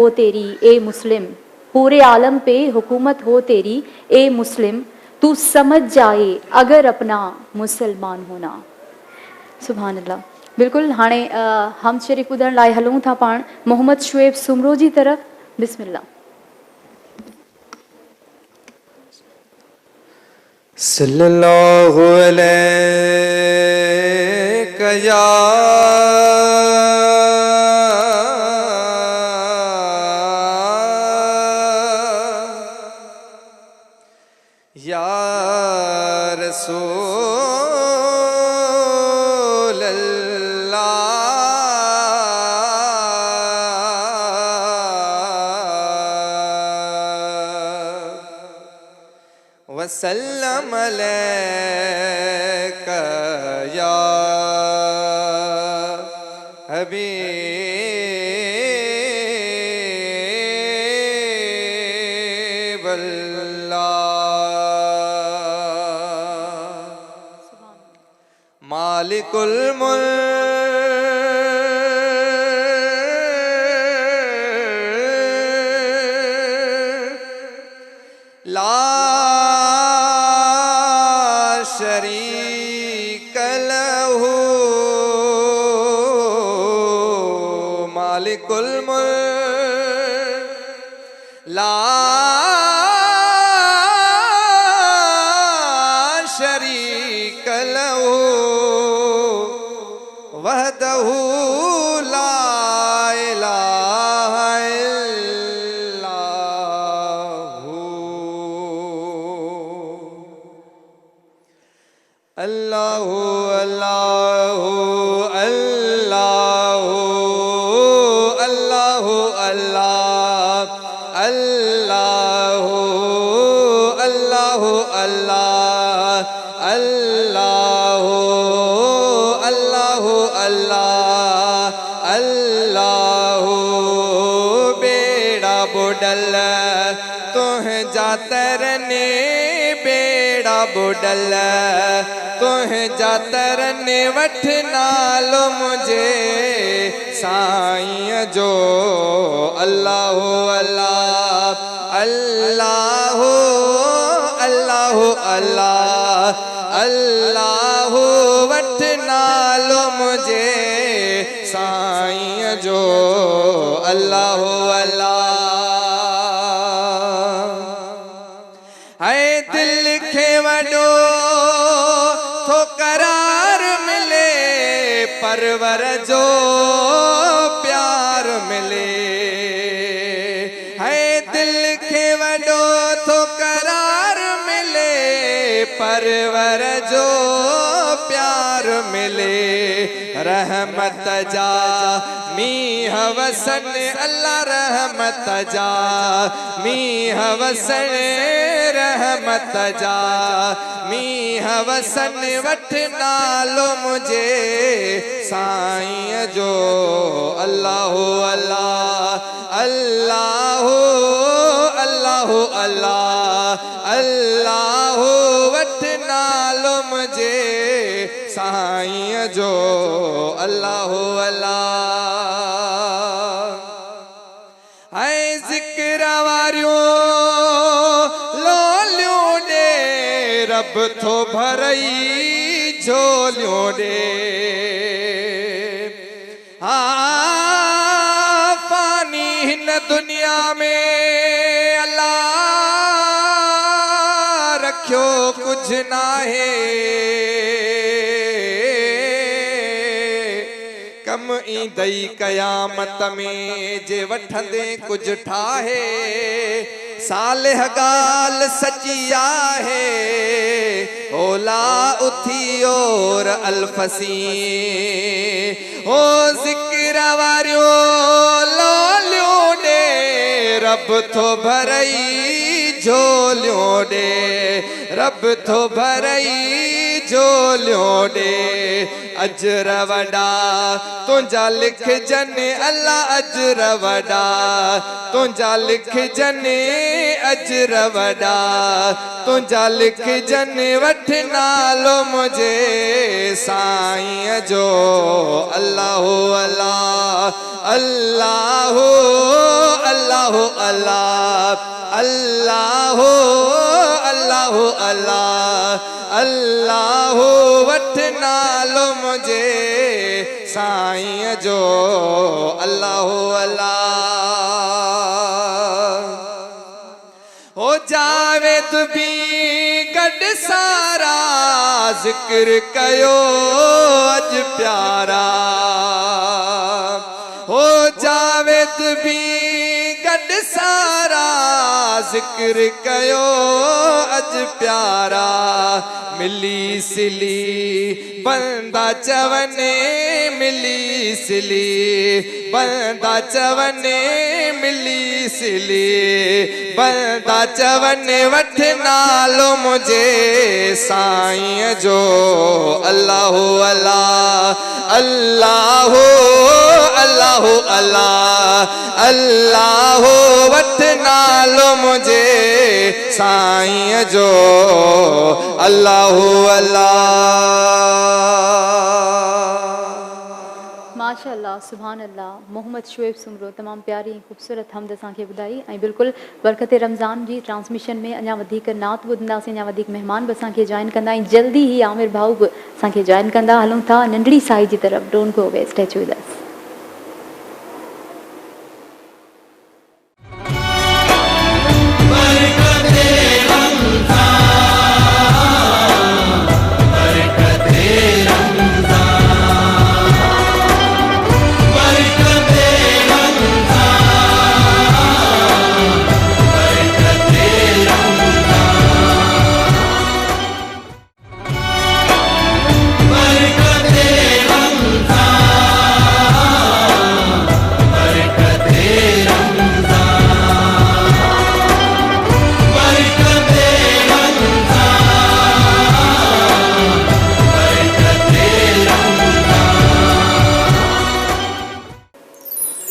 हो तेरी ए मुस्लिम, पूरे आलम पे हुकूमत हो तेरी ए मुस्लिम, तू समझ जाए अगर अपना मुसलमान होना। सुभान अल्लाह। बिल्कुल हाणे हम शरीफ़ ॿुधण लाइ हलूं था पाण मोहम्मद शुएब सुमरो जी तरफ़। बिस्मिल्लाह। सल्लल्लाहु अलैका या रसूल अल्लाह वसल्लम अलैका या हबीब अल्लाह। मालिकुल मुल्क ला शरीक लहू, मालिकुल मुल्क ला शरीक लहू, वहदहू ला इलाहा इल्लल्लाहु। अल्लाहु अल्लाहु अल्लाहु अल्लाहु अल्लाह अल्लाहु अल्लाहु अल्लाह अल्लाहु अल्लाहु अल्लाह अल्लाहु। बेड़ा बुडल तुह जातरने, बेड़ा बुडल तुह जातरने, वठ नालो मुझे साईं जो। अल्लाहु अल्लाह अल्लाहु अल्लाहु अल्लाह अल्लाहु, वठ नालो मुझे साईं जो। अल्लाहु अल्लाह। है दिल खे वडो थो करार मिले, परवर जो प्यार मिले। है दिल खे वडो थो करार मिले, परवर जो प्यार मिले। रहमत जा मीह वसन, अल्लाह रहमत जा मीह वसन, रहमत जा मीह वसन, वठ नालो मुझे साईं जो। अल्लाहु अल्लाह अल्लाहु अल्लाहु अल्लाह अल्लाहु, वठ नालो मुझे साईं जो। अल्लाहु अल्लाह। है जिक्र वारियों लोलियों ने, रब थो भरई झोलियों ने। हाँ फानी हिन दुनिया में अल्लाह रखियो कुछ ना है, कम ईंदई कयामत में जे वठंदे कुछ ठाहे। सालिह गाल सची आहे, ओला उथी और अल्फसी। ओ जिक्र वारियो लोलियों ने, रब थो भरई झोलियों ने, रब थो भरई झोलियों ने। अजर वॾा तुंहिंजा लिखजनि अल्लाह अजर वॾा तुंहिंजा लिखजनि अजर वॾा तुंहिंजा लिखजनि वठ नालो मुंहिंजे साईं जो अल्लाह अल्लाह अल्लाह अल्लाह अल्लाह अल्लाह अल्लाह अल्लाह अल्लाह वठ नालो मुंहिंजे साईं जो अल्लाह अल्लाह हो जावेद बि गॾु सारा ज़िक्र कयो अॼु प्यारा हो जावेद बि गॾु सारा ज़िक्र कयो अॼु प्यारा मिली सिली बंदा चवने मिली सिली बंदा चवने मिली सिली बंदा चवने वठ नालो मुंहिंजे साईं जो अल्लाह अल्लाह अल्लाह अल्लाह अल्लाह अल्लाह वठ नालो मुंहिंजे साईं जो अल्लाह अल्लाह माशाअल्लाह सुभान अल्लाह मोहम्मद शुएब सुमरो तमामु प्यारी ख़ूबसूरत हमद असांखे ॿुधाई ऐं बिल्कुलु बरकत रमज़ान जी ट्रांसमिशन में अञा वधीक नात ॿुधंदासीं अञा वधीक महिमान बि असांखे जॉइन कंदा ऐं जल्दी ई आमिर भाऊ बि असांखे जॉइन कंदा हलूं था नंढड़ी साई जी तरफ़ don't go away stay with us